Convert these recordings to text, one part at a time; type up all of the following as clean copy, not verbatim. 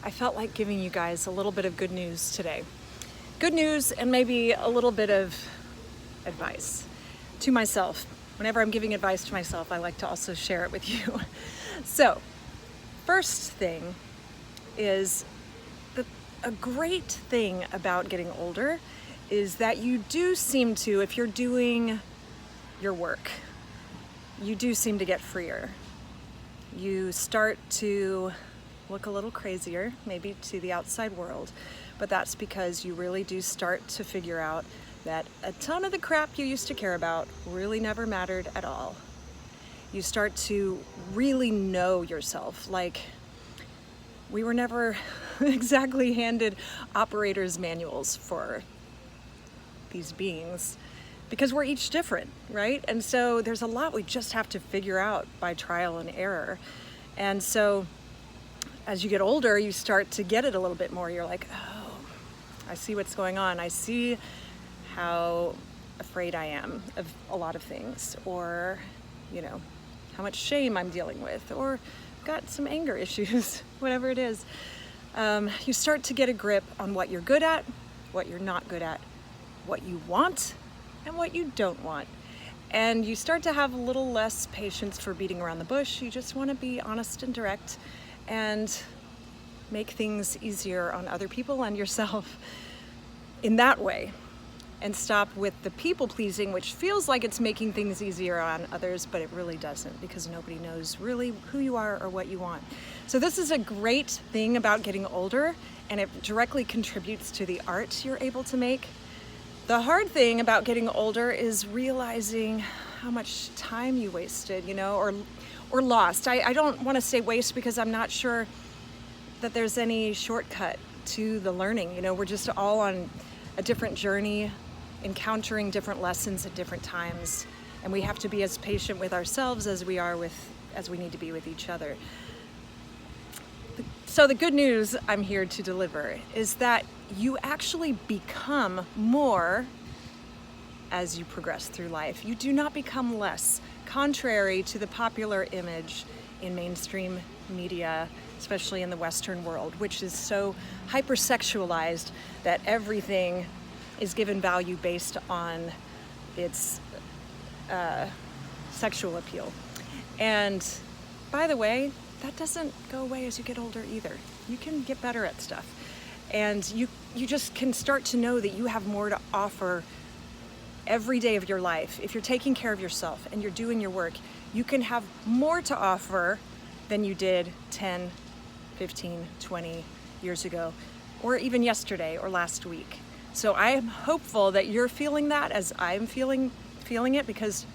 I felt like giving you guys a little bit of good news today. Good news and maybe a little bit of advice to myself. Whenever I'm giving advice to myself, I like to also share it with you. So, first thing is a great thing about getting older is that you do seem to, if you're doing your work, you do seem to get freer. You start to look a little crazier, maybe to the outside world, but that's because you really do start to figure out that a ton of the crap you used to care about really never mattered at all. You start to really know yourself. Like, we were never exactly handed operator's manuals for these beings because we're each different, right? And so there's a lot we just have to figure out by trial and error. And so as you get older, you start to get it a little bit more. You're like, oh, I see what's going on. I see how afraid I am of a lot of things, or, you know, how much shame I'm dealing with, or got some anger issues, whatever it is. You start to get a grip on what you're good at, what you're not good at, what you want, and what you don't want. And you start to have a little less patience for beating around the bush. You just want to be honest and direct and make things easier on other people and yourself in that way. And stop with the people pleasing, which feels like it's making things easier on others, but it really doesn't, because nobody knows really who you are or what you want. So this is a great thing about getting older, and it directly contributes to the art you're able to make. The hard thing about getting older is realizing how much time you wasted, you know, or lost. I don't want to say waste, because I'm not sure that there's any shortcut to the learning. You know, we're just all on a different journey, encountering different lessons at different times, and we have to be as patient with ourselves as we need to be with each other. So the good news I'm here to deliver is that you actually become more as you progress through life. You do not become less, contrary to the popular image in mainstream media, especially in the Western world, which is so hypersexualized that everything is given value based on its sexual appeal. And by the way, that doesn't go away as you get older either. You can get better at stuff. And you just can start to know that you have more to offer every day of your life. If you're taking care of yourself and you're doing your work, you can have more to offer than you did 10, 15, 20 years ago, or even yesterday or last week. So I am hopeful that you're feeling that as I'm feeling it, because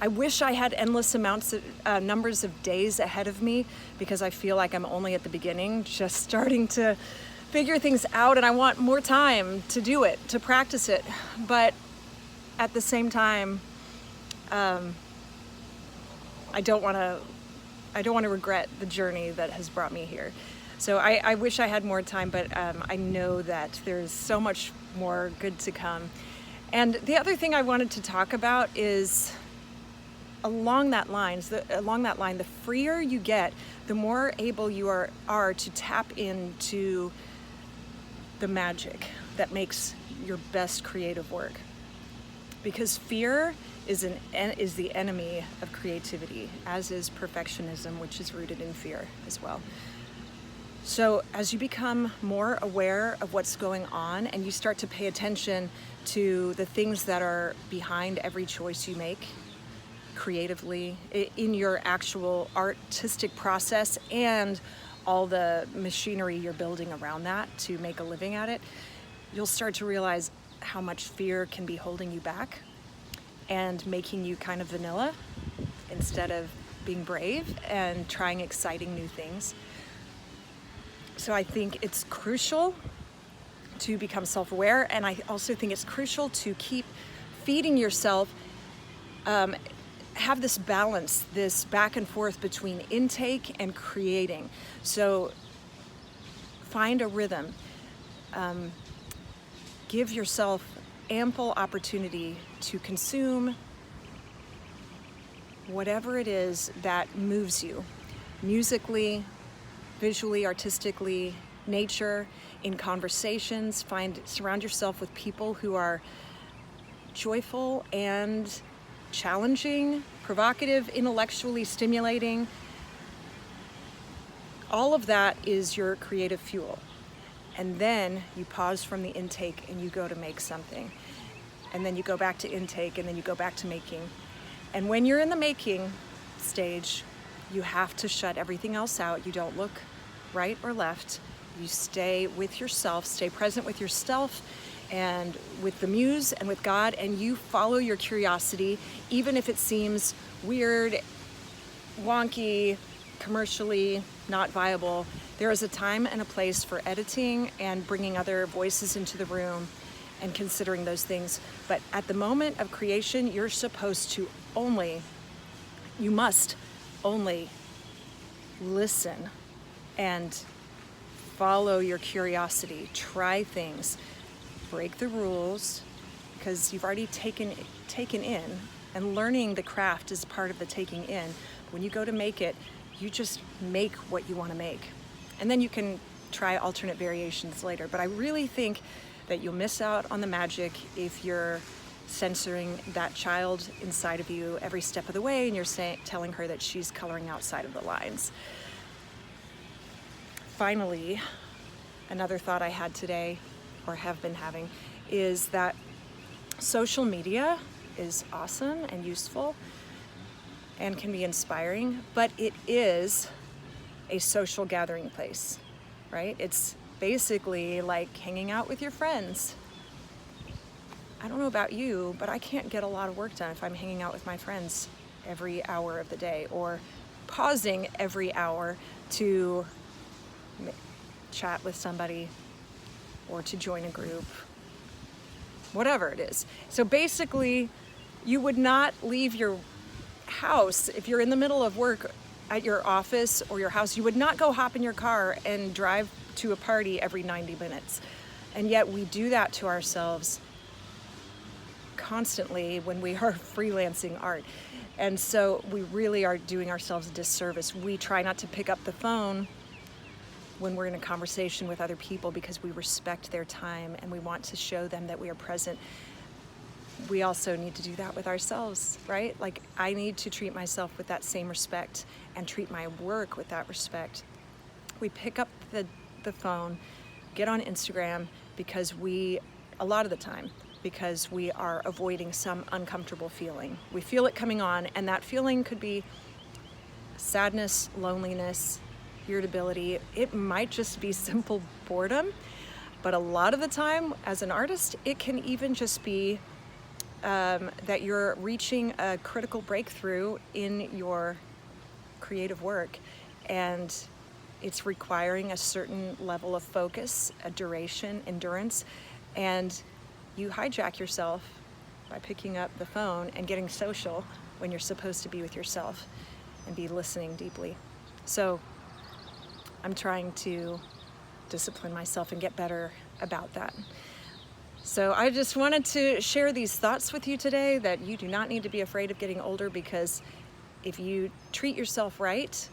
I wish I had endless amounts of numbers of days ahead of me, because I feel like I'm only at the beginning, just starting to figure things out, and I want more time to do it, to practice it. But at the same time, I don't want to regret the journey that has brought me here. So I wish I had more time, but I know that there's so much more good to come. And the other thing I wanted to talk about is along that line, the freer you get, the more able you are to tap into the magic that makes your best creative work. Because fear is the enemy of creativity, as is perfectionism, which is rooted in fear as well. So as you become more aware of what's going on, and you start to pay attention to the things that are behind every choice you make creatively in your actual artistic process, and all the machinery you're building around that to make a living at it, you'll start to realize how much fear can be holding you back and making you kind of vanilla instead of being brave and trying exciting new things. So I think it's crucial to become self-aware, and I also think it's crucial to keep feeding yourself, have this balance, this back and forth between intake and creating. So find a rhythm. Give yourself ample opportunity to consume whatever it is that moves you, musically, visually, artistically, nature, in conversations. Surround yourself with people who are joyful and challenging, provocative, intellectually stimulating. All of that is your creative fuel. And then you pause from the intake and you go to make something. And then you go back to intake, and then you go back to making. And when you're in the making stage, you have to shut everything else out. You don't look right or left. You stay with yourself, stay present with yourself and with the muse and with God, and you follow your curiosity, even if it seems weird, wonky, commercially not viable. There is a time and a place for editing and bringing other voices into the room and considering those things. But at the moment of creation, you must only listen and follow your curiosity, try things, break the rules, because you've already taken in, and learning the craft is part of the taking in. When you go to make it, you just make what you want to make. And then you can try alternate variations later. But I really think that you'll miss out on the magic if you're censoring that child inside of you every step of the way, and you're telling her that she's coloring outside of the lines. Finally, another thought I had today, or have been having, is that social media is awesome and useful and can be inspiring, but it is a social gathering place, right? It's basically like hanging out with your friends. I don't know about you, but I can't get a lot of work done if I'm hanging out with my friends every hour of the day, or pausing every hour to chat with somebody or to join a group, whatever it is. So basically, you would not leave your house if you're in the middle of work at your office or your house. You would not go hop in your car and drive to a party every 90 minutes. And yet we do that to ourselves constantly when we are freelancing art. And so we really are doing ourselves a disservice. We try not to pick up the phone when we're in a conversation with other people because we respect their time and we want to show them that we are present. We also need to do that with ourselves, right? Like, I need to treat myself with that same respect and treat my work with that respect. We pick up the phone, get on Instagram because a lot of the time, because we are avoiding some uncomfortable feeling. We feel it coming on, and that feeling could be sadness, loneliness, irritability. It might just be simple boredom, but a lot of the time as an artist, it can even just be that you're reaching a critical breakthrough in your creative work, and it's requiring a certain level of focus, a duration, endurance, and you hijack yourself by picking up the phone and getting social when you're supposed to be with yourself and be listening deeply. So I'm trying to discipline myself and get better about that. So I just wanted to share these thoughts with you today, that you do not need to be afraid of getting older, because if you treat yourself right,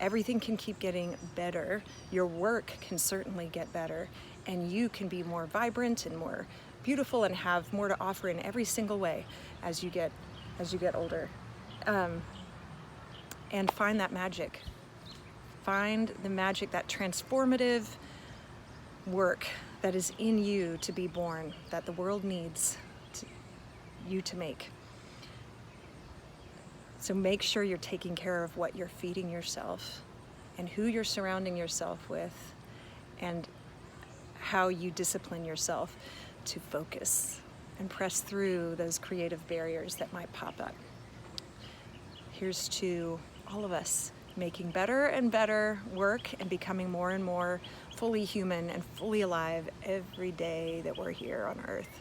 everything can keep getting better. Your work can certainly get better, and you can be more vibrant and more beautiful and have more to offer in every single way as you get older. And find that magic. Find the magic, that transformative work that is in you to be born, that the world needs you to make. So make sure you're taking care of what you're feeding yourself and who you're surrounding yourself with, and how you discipline yourself to focus and press through those creative barriers that might pop up. Here's to all of us making better and better work and becoming more and more fully human and fully alive every day that we're here on Earth.